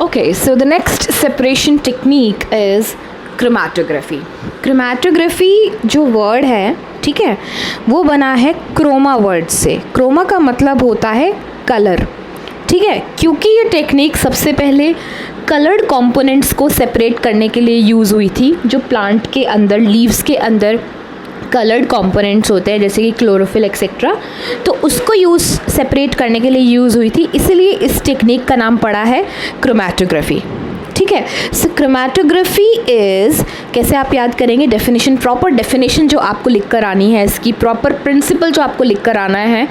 Okay, so the next separation technique is chromatography. Chromatography जो word है, ठीक है, वो बना है क्रोमा वर्ड से. क्रोमा का मतलब होता है कलर, ठीक है. क्योंकि ये टेक्निक सबसे पहले कलर्ड कंपोनेंट्स को सेपरेट करने के लिए यूज़ हुई थी. जो प्लांट के अंदर, लीव्स के अंदर कलर्ड कंपोनेंट्स होते हैं जैसे कि क्लोरोफिल एक्सेट्रा, तो उसको सेपरेट करने के लिए यूज़ हुई थी. इसलिए इस टेक्निक का नाम पड़ा है क्रोमैटोग्राफी, ठीक है. सो क्रोमैटोग्राफी इज़, कैसे आप याद करेंगे, डेफिनेशन, प्रॉपर डेफिनेशन जो आपको लिख कर आनी है, इसकी प्रॉपर प्रिंसिपल जो आपको लिख कर आना है.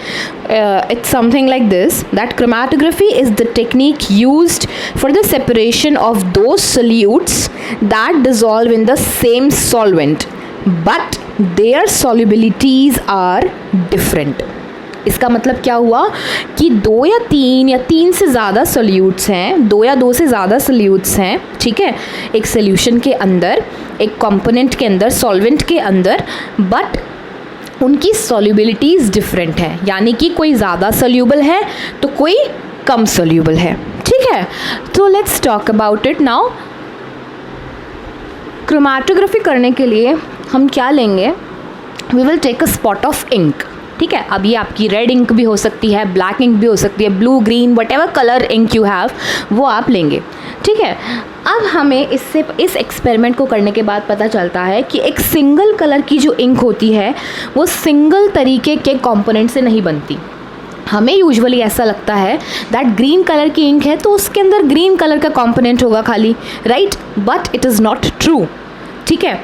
It's something like this, that chromatography is the technique used for the separation of those solutes that dissolve in the same solvent but their solubilities are different. इसका मतलब क्या हुआ कि दो या तीन से ज़्यादा सोल्यूट्स हैं, दो या दो से ज़्यादा सोल्यूट्स हैं, ठीक है, एक सोल्यूशन के अंदर, एक कंपोनेंट के अंदर, सॉल्वेंट के अंदर, बट उनकी सॉल्युबिलिटीज़ डिफरेंट है. यानी कि कोई ज़्यादा सोल्यूबल है तो कोई कम सोल्यूबल है, ठीक है. तो let's talk about it now. Chromatography करने के लिए हम क्या लेंगे? We will take a spot of ink, ठीक है. अब ये आपकी रेड इंक भी हो सकती है, ब्लैक इंक भी हो सकती है, blue, green, whatever colour ink you have, वो आप लेंगे, ठीक है. अब हमें इस एक्सपेरिमेंट को करने के बाद पता चलता है कि एक सिंगल कलर की जो इंक होती है वो सिंगल तरीके के कंपोनेंट से नहीं बनती. हमें यूजुअली ऐसा लगता है दैट ग्रीन कलर की इंक है तो उसके अंदर ग्रीन कलर का कंपोनेंट होगा खाली, right, but it is not true, ठीक है.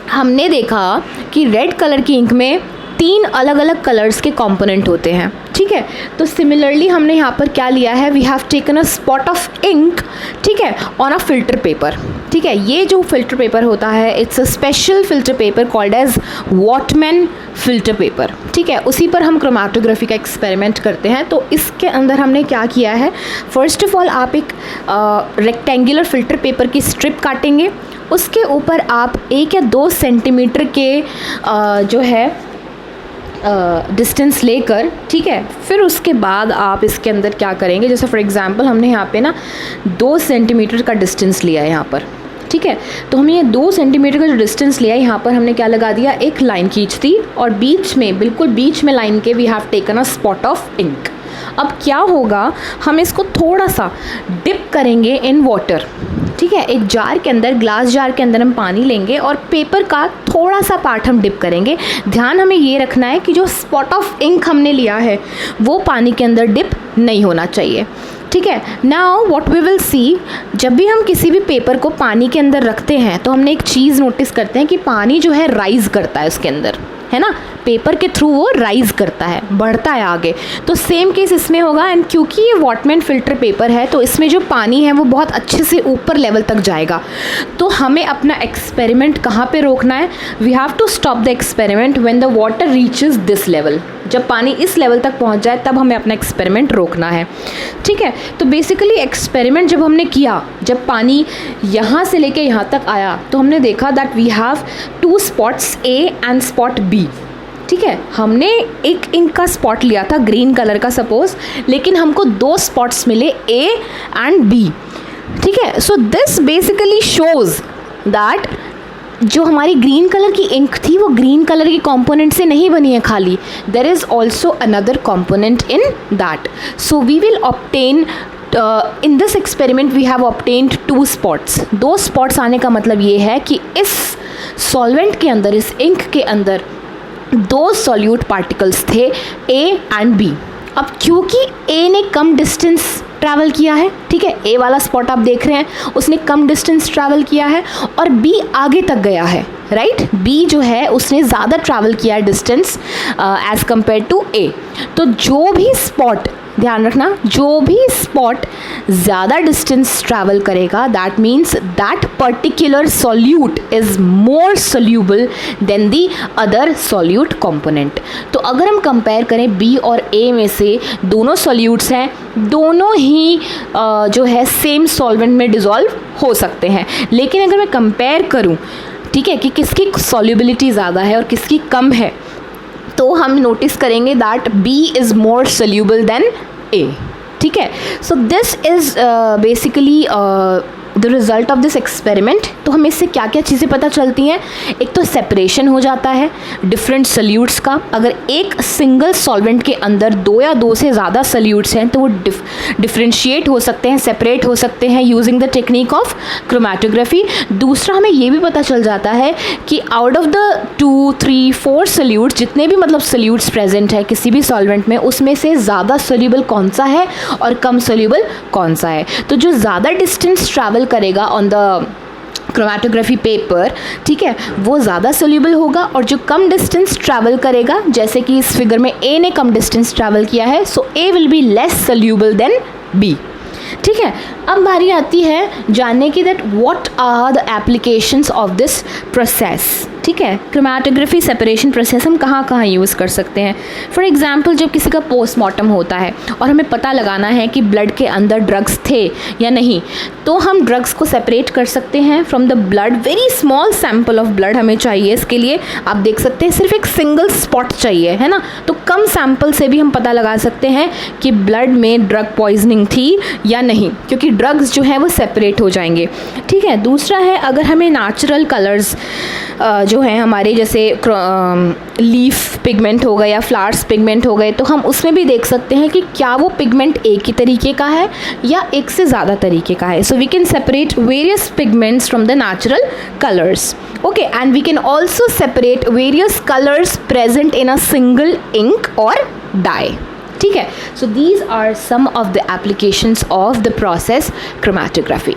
हमने देखा कि रेड कलर की इंक में 3 अलग अलग कलर्स के कंपोनेंट होते हैं, ठीक है. तो सिमिलरली हमने यहाँ पर क्या लिया है, we have taken a spot of ink, ठीक है, ऑन अ फिल्टर पेपर, ठीक है. ये जो फिल्टर पेपर होता है, it's a special filter paper called as Whatman filter paper, ठीक है. उसी पर हम क्रोमैटोग्राफी का एक्सपेरिमेंट करते हैं. तो इसके अंदर हमने क्या किया है, फर्स्ट ऑफ ऑल आप एक रेक्टेंगुलर फिल्टर पेपर की स्ट्रिप काटेंगे. उसके ऊपर आप 1 या 2 सेंटीमीटर के जो है डिस्टेंस लेकर, ठीक है, फिर उसके बाद आप इसके अंदर क्या करेंगे, जैसे फॉर एग्जांपल हमने यहाँ पे ना 2 सेंटीमीटर का डिस्टेंस लिया है यहाँ पर, ठीक है. तो हमें ये 2 सेंटीमीटर का जो डिस्टेंस लिया है, यहाँ पर हमने क्या लगा दिया, एक लाइन खींच दी और बीच में, बिल्कुल बीच में लाइन के we have taken a spot of ink. अब क्या होगा, हम इसको थोड़ा सा डिप करेंगे इन वाटर, ठीक है. एक जार के अंदर, ग्लास जार के अंदर हम पानी लेंगे और पेपर का थोड़ा सा पार्ट हम डिप करेंगे. ध्यान हमें ये रखना है कि जो स्पॉट ऑफ इंक हमने लिया है वो पानी के अंदर डिप नहीं होना चाहिए, ठीक है. Now what we will see, जब भी हम किसी भी पेपर को पानी के अंदर रखते हैं तो हमने एक चीज़ नोटिस करते हैं कि पानी जो है राइज करता है उसके अंदर, है ना. पेपर के थ्रू वो राइज करता है, बढ़ता है आगे. तो सेम केस इसमें होगा. एंड क्योंकि ये वॉटमैन फिल्टर पेपर है तो इसमें जो पानी है वो बहुत अच्छे से ऊपर लेवल तक जाएगा. तो हमें अपना एक्सपेरिमेंट कहाँ पे रोकना है, we have to stop the experiment when the water reaches this level. जब पानी इस लेवल तक पहुँच जाए तब हमें अपना एक्सपेरिमेंट रोकना है, ठीक है. तो बेसिकली एक्सपेरिमेंट जब हमने किया, जब पानी यहाँ से लेके यहाँ तक आया तो हमने देखा that we have 2 spots, A and spot B, ठीक है. हमने एक इंक का स्पॉट लिया था ग्रीन कलर का सपोज, लेकिन हमको 2 स्पॉट्स मिले, A एंड B, ठीक है. So this basically shows that जो हमारी ग्रीन कलर की इंक थी वो ग्रीन कलर के कंपोनेंट से नहीं बनी है खाली, there is also another component in that. So we will obtain in this experiment we have obtained 2 spots. 2 spots आने का मतलब ये है कि इस सॉल्वेंट के अंदर, इस इंक के अंदर 2 सॉल्यूट पार्टिकल्स थे, A एंड B. अब क्योंकि A ने कम डिस्टेंस ट्रैवल किया है, ठीक है, A वाला स्पॉट आप देख रहे हैं, उसने कम डिस्टेंस ट्रैवल किया है और B आगे तक गया है, राइट. B जो है उसने ज़्यादा ट्रैवल किया है distance as compare to A. तो जो भी स्पॉट, ध्यान रखना, जो भी स्पॉट ज़्यादा डिस्टेंस ट्रैवल करेगा, that means that particular solute is more soluble than the other solute component. तो अगर हम कंपेयर करें B और A में से, दोनों सॉल्यूट्स हैं, दोनों ही जो है सेम सॉल्वेंट में डिज़ोल्व हो सकते हैं. लेकिन अगर मैं कंपेयर करूं, ठीक है, कि किसकी सॉल्युबिलिटी ज़्यादा है और किसकी कम है, तो हम नोटिस करेंगे that B is more soluble than A, ठीक है। So this is basically the result of this experiment. तो हमें इससे क्या क्या चीज़ें पता चलती हैं? एक तो सेपरेशन हो जाता है डिफरेंट सल्यूट्स का। अगर एक सिंगल सॉल्वेंट के अंदर 2 या 2 से ज़्यादा सल्यूट्स हैं तो वो डिफ्रेंशिएट हो सकते हैं, सेपरेट हो सकते हैं using the technique of chromatography. दूसरा, हमें ये भी पता चल जाता है कि आउट ऑफ द 2, 3, 4 सल्यूट्स, जितने भी मतलब सल्यूट्स प्रेजेंट है किसी भी सॉल्वेंट में, उसमें से ज़्यादा सोल्यूबल कौन सा है और कम सोल्यूबल कौन सा है। तो जो ज़्यादा डिस्टेंस ट्रैवल करेगा ऑन द क्रोमेटोग्राफी पेपर, ठीक है, वो ज़्यादा सोल्यूबल होगा, और जो कम डिस्टेंस ट्रैवल करेगा, जैसे कि इस फिगर में ए ने कम डिस्टेंस ट्रैवल किया है, so A will be less soluble than B. ठीक है। अब बारी आती है जानने की that what are the applications of this process. ठीक है, क्रोमेटोग्राफी सेपरेशन प्रोसेस हम कहाँ कहाँ यूज़ कर सकते हैं। फॉर एग्जांपल, जब किसी का पोस्टमार्टम होता है और हमें पता लगाना है कि ब्लड के अंदर ड्रग्स थे या नहीं, तो हम ड्रग्स को सेपरेट कर सकते हैं from the blood. Very small sample of blood हमें चाहिए इसके लिए। आप देख सकते हैं सिर्फ एक सिंगल स्पॉट चाहिए, है ना। तो कम सैंपल से भी हम पता लगा सकते हैं कि ब्लड में ड्रग पॉइजनिंग थी या नहीं, क्योंकि ड्रग्स जो हैं वो सेपरेट हो जाएंगे। ठीक है। दूसरा है, अगर हमें नेचुरल कलर्स जो हैं हमारे, जैसे लीफ पिगमेंट हो गए या फ्लावर्स पिगमेंट हो गए, तो हम उसमें भी देख सकते हैं कि क्या वो पिगमेंट एक ही तरीके का है या एक से ज़्यादा तरीके का है। So we can separate various pigments from the natural colours. Okay, and we can also separate various colours present in a single ink और डाई। ठीक है। So these are some of the applications of the process chromatography.